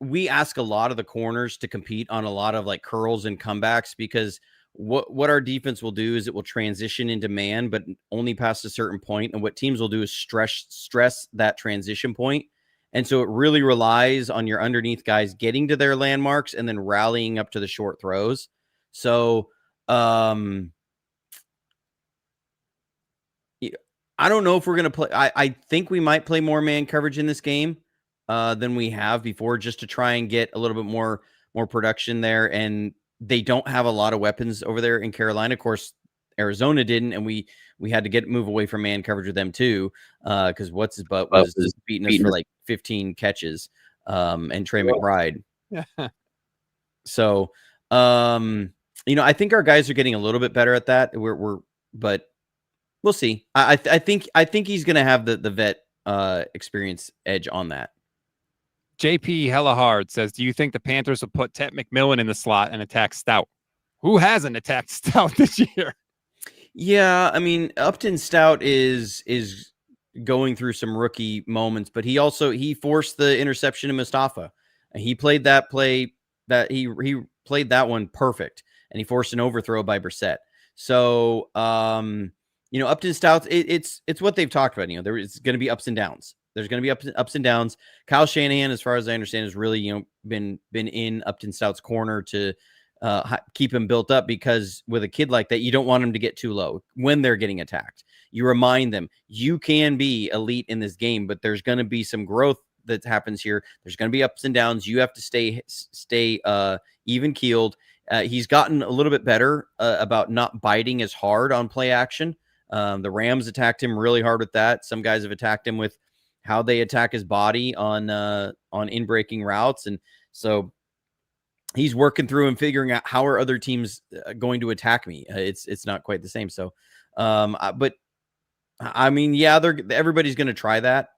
we ask a lot of the corners to compete on a lot of like curls and comebacks, because what our defense will do is it will transition into man, but only past a certain point. And what teams will do is stress that transition point. And so it really relies on your underneath guys getting to their landmarks and then rallying up to the short throws. So I don't know if we're going to play. I think we might play more man coverage in this game than we have before, just to try and get a little bit more production there. And they don't have a lot of weapons over there in Carolina. Of course, Arizona didn't, and we had to move away from man coverage with them too, because what's his butt was beating us for like 15 catches, and Trey McBride. So, I think our guys are getting a little bit better at that. But we'll see. I think he's going to have the vet experience edge on that. JP Hellahard says, do you think the Panthers will put Ted McMillan in the slot and attack Stout? Who hasn't attacked Stout this year? Yeah, I mean, Upton Stout is going through some rookie moments, but he forced the interception to Mustafa. And he played that play that he played that one perfect, and he forced an overthrow by Brissett. So, Upton Stout, it's what they've talked about. It's going to be ups and downs. There's going to be ups and downs. Kyle Shanahan, as far as I understand, has really, been in Upton Stout's corner to keep him built up, because with a kid like that, you don't want him to get too low when they're getting attacked. You remind them you can be elite in this game, but there's going to be some growth that happens here. There's going to be ups and downs. You have to stay even keeled. He's gotten a little bit better about not biting as hard on play action. The Rams attacked him really hard with that. Some guys have attacked him with how they attack his body on in-breaking routes. And so he's working through and figuring out how are other teams going to attack me. It's not quite the same. So, but I mean, yeah, everybody's going to try that.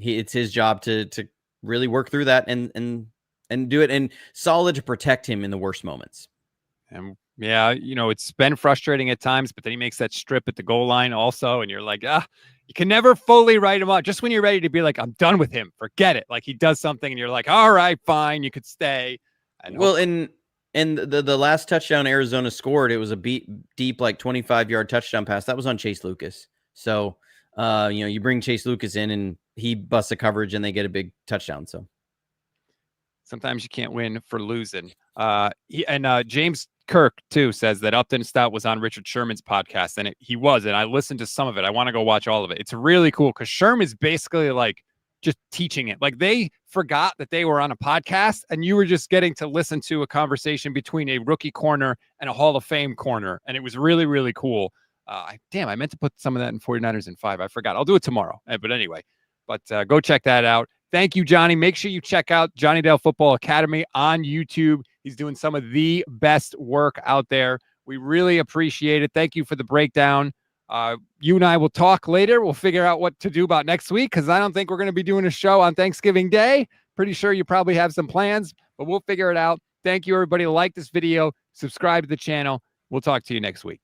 It's his job to really work through that and do it, and solid to protect him in the worst moments. And yeah, it's been frustrating at times, but then he makes that strip at the goal line also. And you're like, you can never fully write him out. Just when you're ready to be like, I'm done with him, forget it. Like he does something and you're like, all right, fine, you could stay. And the last touchdown Arizona scored, it was a deep, like 25-yard touchdown pass. That was on Chase Lucas. So, you bring Chase Lucas in and he busts a coverage and they get a big touchdown. So sometimes you can't win for losing. James Kirk too says that Upton Stout was on Richard Sherman's podcast, and he was, and I listened to some of it. I want to go watch all of it. It's really cool because Sherman's basically like just teaching it. Like they forgot that they were on a podcast, and you were just getting to listen to a conversation between a rookie corner and a Hall of Fame corner, and it was really, really cool. I meant to put some of that in 49ers in 5. I forgot. I'll do it tomorrow. But anyway, go check that out. Thank you, Johnny. Make sure you check out Johnny Dale Football Academy on YouTube. He's doing some of the best work out there. We really appreciate it. Thank you for the breakdown. You and I will talk later. We'll figure out what to do about next week, because I don't think we're going to be doing a show on Thanksgiving Day. Pretty sure you probably have some plans, but we'll figure it out. Thank you, everybody. Like this video. Subscribe to the channel. We'll talk to you next week.